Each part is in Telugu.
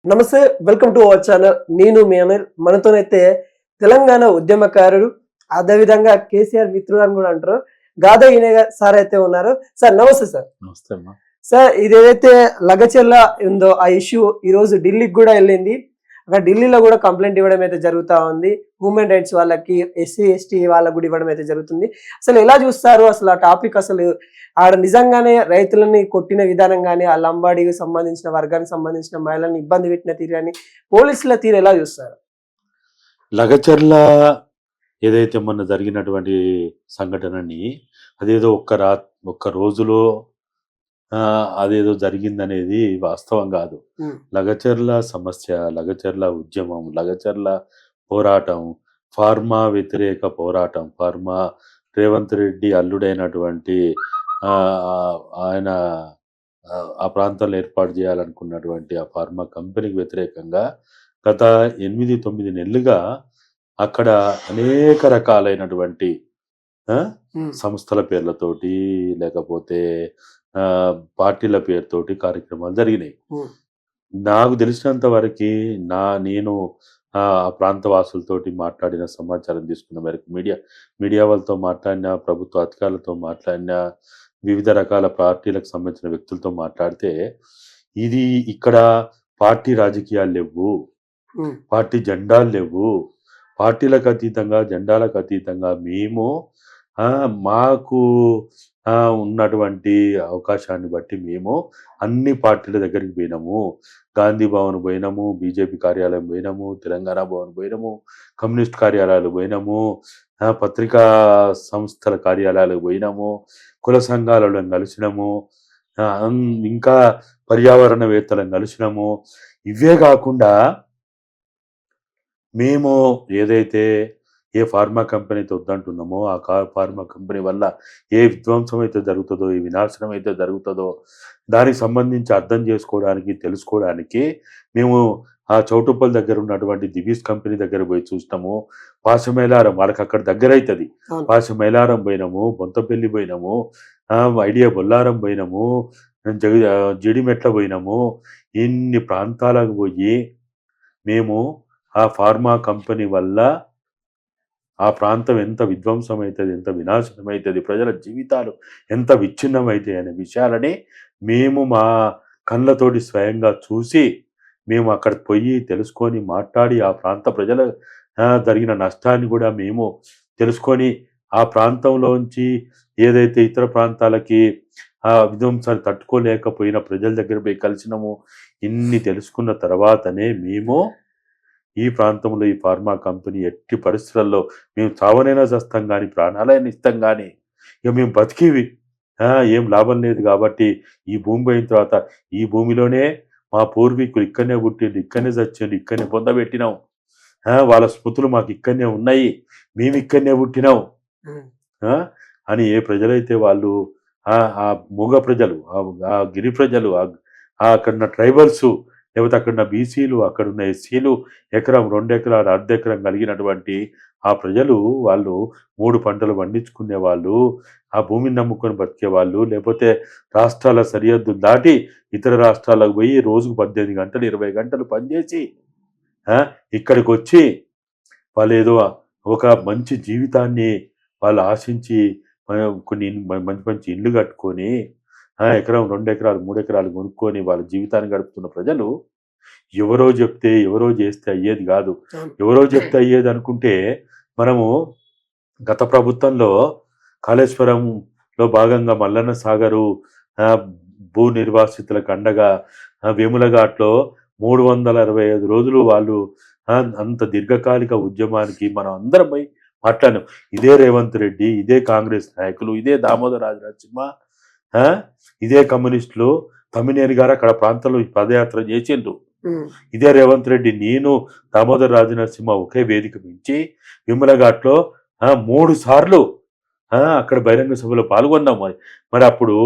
నమస్తే. Welcome to our channel. నేను మీ అమీర్. మనతోనైతే తెలంగాణ ఉద్యమకారుడు, అదేవిధంగా కేసీఆర్ మిత్రుడు అని కూడా అంటారు. గాదా ఈయన సార్ అయితే ఉన్నారు. సార్ నమస్తే సార్. నమస్తే అమ్మా. సార్ ఇదేదైతే లగచెర్ల ఉందో ఆ ఇష్యూ ఈరోజు ఢిల్లీకి కూడా వెళ్ళింది. అక్కడ ఢిల్లీలో కూడా కంప్లైంట్ ఇవ్వడం అయితే జరుగుతూ ఉంది. హ్యూమన్ రైట్స్ వాళ్ళకి, ఎస్సీ ఎస్టీ వాళ్ళకు కూడా ఇవ్వడం అయితే జరుగుతుంది. అసలు ఎలా చూస్తారు అసలు ఆ టాపిక్? అసలు ఆడ నిజంగానే రైతులని కొట్టిన విధానం కానీ, ఆ లంబాడికి సంబంధించిన వర్గానికి సంబంధించిన మహిళలను ఇబ్బంది పెట్టిన తీరు కానీ, పోలీసుల తీరు ఎలా చూస్తారు? లగచర్ల ఏదైతే మొన్న జరిగినటువంటి సంఘటనని అదేదో ఒక్క రోజులో అదేదో జరిగిందనేది వాస్తవం కాదు. లగచర్ల సమస్య, లగచర్ల ఉద్యమం, లగచర్ల పోరాటం, ఫార్మా వ్యతిరేక పోరాటం, ఫార్మా రేవంత్ రెడ్డి అల్లుడైనటువంటి ఆయన ఆ ప్రాంతంలో ఏర్పాటు చేయాలనుకున్నటువంటి ఆ ఫార్మా కంపెనీకి వ్యతిరేకంగా గత 8-9 నెలలుగా అక్కడ అనేక రకాలైనటువంటి సంస్థల పేర్లతోటి లేకపోతే పార్టీల పేరుతోటి కార్యక్రమాలు జరిగినాయి. నాకు తెలిసినంత వరకు నేను ఆ ప్రాంత వాసులతోటి మాట్లాడిన సమాచారం తీసుకున్న మేరకు మీడియా వాళ్ళతో మాట్లాడిన, ప్రభుత్వ అధికారులతో మాట్లాడిన, వివిధ రకాల పార్టీలకు సంబంధించిన వ్యక్తులతో మాట్లాడితే ఇది ఇక్కడ పార్టీ రాజకీయాలు లేవు, పార్టీ జెండాలు లేవు, పార్టీలకు అతీతంగా జెండాలకు అతీతంగా మేము మాకు ఉన్నటువంటి అవకాశాన్ని బట్టి మేము అన్ని పార్టీల దగ్గరికి పోయినాము. గాంధీ భవన్ పోయినాము, బీజేపీ కార్యాలయం పోయినాము, తెలంగాణ భవన్ పోయినాము, కమ్యూనిస్ట్ కార్యాలయాలు పోయినాము, పత్రికా సంస్థల కార్యాలయాలకు పోయినాము, కుల సంఘాలను కలిసినాము, ఇంకా పర్యావరణవేత్తలను కలిసినాము. ఇవే కాకుండా మేము ఏదైతే ఏ ఫార్మా కంపెనీతో వద్దంటున్నామో ఆ ఫార్మా కంపెనీ వల్ల ఏ విధ్వంసం అయితే జరుగుతుందో, ఏ వినాశనం అయితే జరుగుతుందో దానికి సంబంధించి అర్థం చేసుకోవడానికి, తెలుసుకోవడానికి మేము ఆ చౌటుప్పల్ దగ్గర ఉన్నటువంటి దివీస్ కంపెనీ దగ్గర పోయి చూసినాము. పాశమైలారం వాళ్ళకి అక్కడ దగ్గర అవుతుంది. పాశమైలారం పోయినాము, బొంతపల్లి పోయినాము, ఐడియా బొల్లారం పోయినాము, జిడిమెట్ల పోయినాము. ఇన్ని ప్రాంతాలకు పోయి మేము ఆ ఫార్మా కంపెనీ వల్ల ఆ ప్రాంతం ఎంత విధ్వంసం అవుతుంది, ఎంత వినాశనం అవుతుంది, ప్రజల జీవితాలు ఎంత విచ్ఛిన్నమవుతాయి అనే విషయాలని మేము మా కళ్ళతోటి స్వయంగా చూసి మేము అక్కడ పోయి తెలుసుకొని మాట్లాడి ఆ ప్రాంత ప్రజల జరిగిన నష్టాన్ని కూడా మేము తెలుసుకొని ఆ ప్రాంతంలోంచి ఏదైతే ఇతర ప్రాంతాలకి ఆ విధ్వంసాలు తట్టుకోలేకపోయిన ప్రజల దగ్గర పోయి కలిసినాము. ఇన్ని తెలుసుకున్న తర్వాతనే మేము ఈ ప్రాంతంలో ఈ ఫార్మా కంపెనీ ఎట్టి పరిస్థితుల్లో మేము చావనైనా చేస్తాం కానీ, ప్రాణాలైనా ఇస్తాం కానీ, ఇక మేము బతికివి ఏం లాభం లేదు కాబట్టి ఈ భూమి పోయిన తర్వాత ఈ భూమిలోనే మా పూర్వీకులు ఇక్కడనే పుట్టిండు, ఇక్కడనే చచ్చిండు, ఇక్కడనే పొందబెట్టినాం, వాళ్ళ స్మృతులు మాకు ఇక్కడనే ఉన్నాయి, మేము ఇక్కడనే పుట్టినాం అని ఏ ప్రజలైతే వాళ్ళు ఆ మూగ ప్రజలు, ఆ గిరి ప్రజలు, అక్కడున్న ట్రైబల్స్, లేకపోతే అక్కడున్న బీసీలు, అక్కడున్న ఎస్సీలు, ఎకరం 2 ఎకరాలు అర్ధ ఎకరం కలిగినటువంటి ఆ ప్రజలు, వాళ్ళు 3 పంటలు పండించుకునే వాళ్ళు, ఆ భూమిని నమ్ముకొని బతికే వాళ్ళు, లేకపోతే రాష్ట్రాల సరిహద్దు దాటి ఇతర రాష్ట్రాలకు పోయి రోజుకు 18 గంటలు 20 గంటలు పనిచేసి ఇక్కడికి వచ్చి వాళ్ళు ఏదో ఒక మంచి జీవితాన్ని వాళ్ళు ఆశించి కొన్ని మంచి మంచి ఇల్లు కట్టుకొని ఎకరం 2 ఎకరాలు 3 ఎకరాలు కొనుక్కొని వాళ్ళ జీవితాన్ని గడుపుతున్న ప్రజలు ఎవరో చెప్తే ఎవరో చేస్తే అయ్యేది కాదు. ఎవరో చెప్తే అయ్యేది అనుకుంటే మనము గత ప్రభుత్వంలో కాళేశ్వరంలో భాగంగా మల్లన్న సాగరు భూ నిర్వాసితులకు అండగా వేములఘాట్లో 365 రోజులు వాళ్ళు అంత దీర్ఘకాలిక ఉద్యమానికి మనం అందరం పోయి మాట్లాడాం. ఇదే రేవంత్ రెడ్డి, ఇదే కాంగ్రెస్ నాయకులు, ఇదే దామోదర్ రాజనరసింహ, ఇదే కమ్యూనిస్టులు తమ్మినేని గారు అక్కడ ప్రాంతంలో పదయాత్ర చేసిండ్రు. ఇదే రేవంత్ రెడ్డి, నేను దామోదర్ రాజనరసింహ ఒకే వేదిక మించి వేములఘాట్లో 3 సార్లు అక్కడ బహిరంగ సభలో పాల్గొన్నాం. మరి అప్పుడు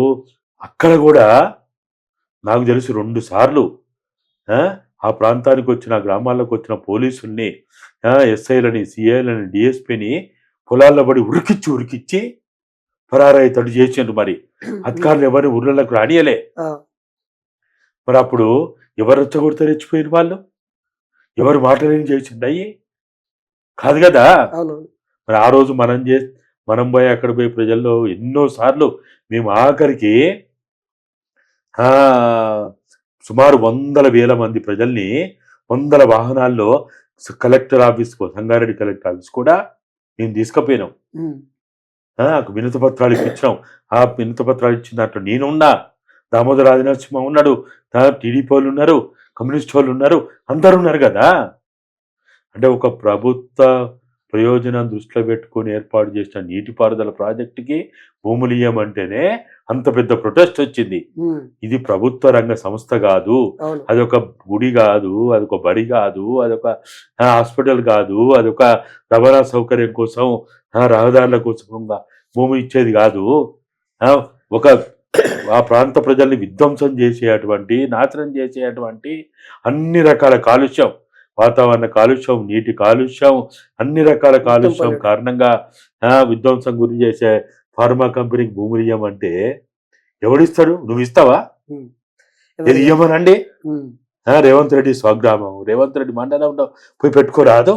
అక్కడ కూడా నాకు తెలిసి 2 సార్లు ఆ ప్రాంతానికి వచ్చిన, గ్రామాల్లోకి వచ్చిన పోలీసుల్ని, ఎస్ఐలని, సిఐలని, డిఎస్పీని పొలాల్లో పడి ఉరికిచ్చి పరారైతడు చేసిండ్రు. మరి అధికారులు ఎవరిని ఊర్లలోకి రానియలే. మరి అప్పుడు ఎవరు రెచ్చగొడితే రెచ్చిపోయిన వాళ్ళు? ఎవరు మాటలేని చేసింది అయ్యి? కాదు కదా! అవునవును. మరి ఆ రోజు మనం పోయి అక్కడ పోయి ప్రజల్లో ఎన్నో సార్లు మేము ఆఖరికి సుమారు వందల వేల మంది ప్రజల్ని వందల వాహనాల్లో collector office Sangareddy collector office కూడా మేము తీసుకుపోయినాం. వినతి పత్రాలు ఇప్పించినాం. ఆ వినతి పత్రాలు ఇచ్చిన దాంట్లో నేనున్నా, దామోదర రాజనరసింహ ఉన్నాడు, టీడీపీ వాళ్ళు ఉన్నారు, కమ్యూనిస్ట్ వాళ్ళు ఉన్నారు, అందరు ఉన్నారు కదా. అంటే ఒక ప్రభుత్వ ప్రయోజనం దృష్టిలో పెట్టుకొని ఏర్పాటు చేసిన నీటిపారుదల ప్రాజెక్టుకి భూములు ఇయ్యమంటేనే అంత పెద్ద ప్రొటెస్ట్ వచ్చింది. ఇది ప్రభుత్వ రంగ సంస్థ కాదు, అదొక గుడి కాదు, అదొక బడి కాదు, అదొక హాస్పిటల్ కాదు, అదొక రవాణా సౌకర్యం కోసం రహదారుల కోసం భూమి ఇచ్చేది కాదు. ఒక ఆ ప్రాంత ప్రజల్ని విధ్వంసం చేసేటువంటి, నాశనం చేసేటువంటి అన్ని రకాల కాలుష్యం, వాతావరణ కాలుష్యం, నీటి కాలుష్యం, అన్ని రకాల కాలుష్యం కారణంగా విధ్వంసం గురి చేసే ఫార్మా కంపెనీకి భూములు ఇయ్యమంటే ఎవడిస్తాడు? నువ్వు ఇస్తావా? ఇది ఇయ్యమనండి. రేవంత్ రెడ్డి స్వగ్రామం, రేవంత్ రెడ్డి మండలంలో పోయి పెట్టుకోరాదు.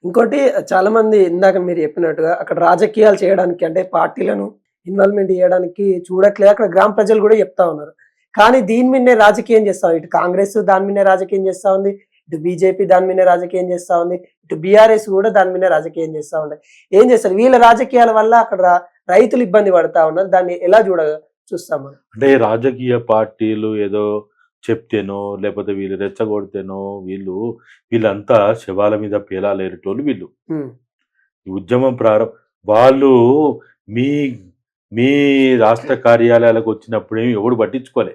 ఇంకోటి చాలా మంది ఇందాక మీరు చెప్పినట్టుగా అక్కడ రాజకీయాలు చేయడానికి, అంటే పార్టీలను ఇన్వాల్వ్మెంట్ చేయడానికి చూడట్లేదు, అక్కడ గ్రామ ప్రజలు కూడా చెప్తా ఉన్నారు. కానీ దీని మీదనే రాజకీయం చేస్తా ఉంది. ఇటు కాంగ్రెస్ దాని మీదనే రాజకీయం చేస్తా ఉంది, ఇటు బీజేపీ దాని మీదనే రాజకీయం చేస్తా ఉంది, ఇటు బీఆర్ఎస్ కూడా దాని మీదనే రాజకీయం చేస్తా ఉన్నాయి. ఏం చేస్తారు? వీళ్ళ రాజకీయాల వల్ల అక్కడ రైతులు ఇబ్బంది పడతా ఉన్నారు. దాన్ని ఎలా చూస్తాము? అంటే రాజకీయ పార్టీలు ఏదో చెప్తేనో, లేకపోతే వీళ్ళు రెచ్చగొడితేనో, వీళ్ళంతా శవాల మీద పేలాలేరేటోళ్ళు వీళ్ళు. ఈ ఉద్యమం వాళ్ళు మీ మీ రాష్ట్ర కార్యాలయాలకు వచ్చినప్పుడేమి ఎవడు పట్టించుకోలే.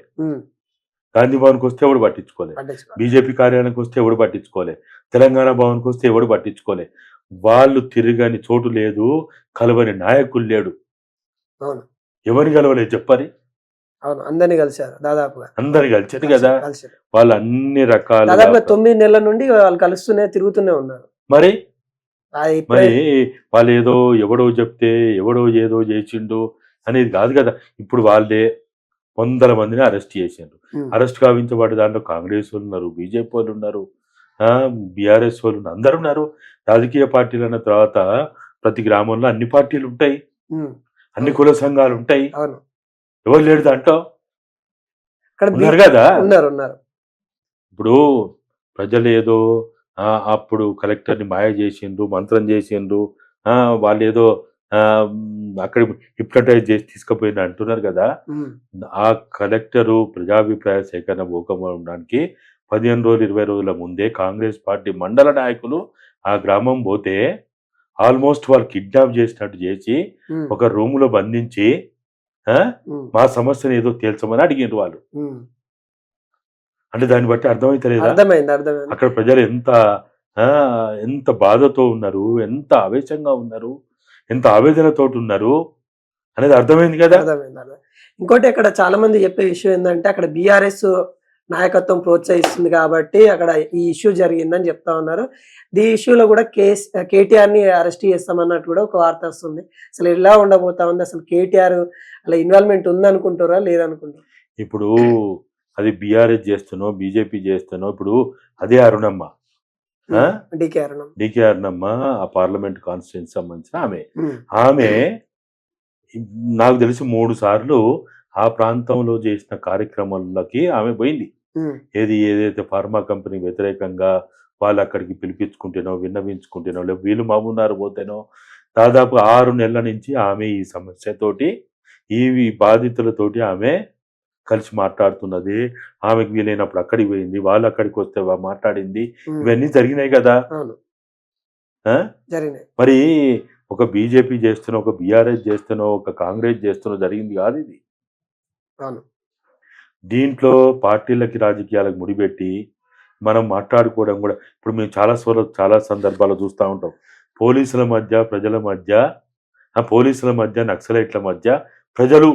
గాంధీ భవన్కి వస్తే ఎవడు పట్టించుకోలే, బీజేపీ కార్యాలయానికి వస్తే ఎవడు పట్టించుకోలే, తెలంగాణ భవన్కి వస్తే ఎవడు పట్టించుకోలే. వాళ్ళు తిరగని చోటు లేదు, కలవని నాయకులు లేడు. ఎవరిని కలవలేదు చెప్పని? అవును, అందరినీ కలిశారు, దాదాపుగా అందరిని కలిసారు కదా. వాళ్ళు అన్ని రకాల 9 నెలల నుండి వాళ్ళు కలుస్తూనే తిరుగుతూనే ఉన్నారు. మరి వాళ్ళు ఏదో ఎవడో చెప్తే ఎవడో ఏదో చేసిండు అనేది కాదు కదా. ఇప్పుడు వాళ్ళే వందల మందిని అరెస్ట్ చేసిండ్రు. అరెస్ట్ కావించబడి దాంట్లో కాంగ్రెస్ వాళ్ళు ఉన్నారు, బీజేపీ వాళ్ళు ఉన్నారు, బీఆర్ఎస్ వాళ్ళు ఉన్నారు, అందరు ఉన్నారు. రాజకీయ పార్టీలు అన్న తర్వాత ప్రతి గ్రామంలో అన్ని పార్టీలు ఉంటాయి, అన్ని కుల సంఘాలు ఉంటాయి. ఎవరు లేడు దాంట్లో? ఉన్నారు కదా. ఇప్పుడు ప్రజలు ఏదో అప్పుడు కలెక్టర్ని మాయ చేసిండ్రు, మంత్రం చేసిండ్రు, వాళ్ళు ఏదో అక్కడ హిప్నటైజ్ చేసి తీసుకుపోయింది అంటున్నారు కదా. ఆ కలెక్టరు ప్రజాభిప్రాయ సేకరణ ఉండడానికి 15 రోజులు 20 రోజుల ముందే కాంగ్రెస్ పార్టీ మండల నాయకులు ఆ గ్రామం పోతే ఆల్మోస్ట్ వాళ్ళు కిడ్నాప్ చేసినట్టు చేసి ఒక రూమ్ లో బంధించి మా సమస్యను ఏదో తేల్చమని అడిగిండ్రు వాళ్ళు. అంటే దాన్ని బట్టి అర్థమైతలేదా అక్కడ ప్రజలు ఎంత బాధతో ఉన్నారు, ఎంత ఆవేశంగా ఉన్నారు, ఎంత ఆవేదనతో ఉన్నారు అనేది అర్థమైంది కదా. ఇంకోటి అక్కడ చాలా మంది చెప్పే విషయం ఏంటంటే అక్కడ బీఆర్ఎస్ నాయకత్వం ప్రోత్సహిస్తుంది కాబట్టి అక్కడ ఈ ఇష్యూ జరిగిందని చెప్తా ఉన్నారు. ఈ ఇష్యూలో కూడా కేటీఆర్ ని అరెస్ట్ చేస్తామన్నట్టు కూడా ఒక వార్త వస్తుంది. అసలు ఎలా ఉండబోతా ఉంది? అసలు కేటీఆర్ అలా ఇన్వాల్వ్మెంట్ ఉందనుకుంటారా లేదనుకుంటారా? ఇప్పుడు అది బీఆర్ఎస్ చేస్తానో బీజేపీ చేస్తానో, ఇప్పుడు అదే అరుణమ్మ, డికే అరుణమ్మ ఆ పార్లమెంట్ కాన్స్టిట్యూన్సీ సంబంధించిన ఆమె నాకు తెలిసి 3 సార్లు ఆ ప్రాంతంలో చేసిన కార్యక్రమాలకి ఆమె పోయింది. ఏదైతే ఫార్మా కంపెనీ వ్యతిరేకంగా వాళ్ళు అక్కడికి పిలిపించుకుంటేనో, విన్నవించుకుంటేనో, లేకపోతే వీళ్ళు మామూనారు పోతేనో దాదాపు 6 నెలల నుంచి ఆమె ఈ సమస్యతోటి, ఈ బాధితులతోటి ఆమె కలిసి మాట్లాడుతున్నది. ఆమెకు వీలైనప్పుడు అక్కడికి పోయింది, వాళ్ళు అక్కడికి వస్తే మాట్లాడింది. ఇవన్నీ జరిగినాయి కదా. మరి ఒక బీజేపీ చేస్తున్నా, ఒక బీఆర్ఎస్ చేస్తున్నా, ఒక కాంగ్రెస్ చేస్తున్నా జరిగింది కాదు ఇది. దీంట్లో పార్టీలకి రాజకీయాలకు ముడిపెట్టి మనం మాట్లాడుకోవడం కూడా ఇప్పుడు మేము చాలా సందర్భాలు చూస్తూ ఉంటాం. పోలీసుల మధ్య ప్రజల మధ్య, పోలీసుల మధ్య నక్సలైట్ల మధ్య ప్రజలు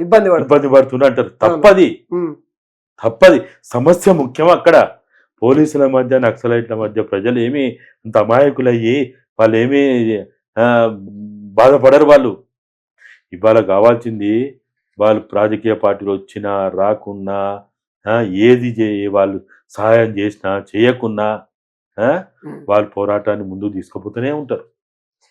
ఇబ్బంది పడుతున్నా అంటారు. తప్పది. సమస్య ముఖ్యం అక్కడ. పోలీసుల మధ్య నక్సలైట్ల మధ్య ప్రజలు ఏమి అంత అమాయకులయ్యి వాళ్ళు ఏమి బాధపడరు. వాళ్ళు ఇవాళ కావాల్సింది వాళ్ళు రాజకీయ పార్టీలు వచ్చినా రాకున్నా, ఆ, ఏది వాళ్ళు సహాయం చేసినా చేయకున్నా, ఆ, ఉమ్. వాళ్ళు పోరాటాన్ని ముందుకు తీసుకుపోతూనే ఉంటారు.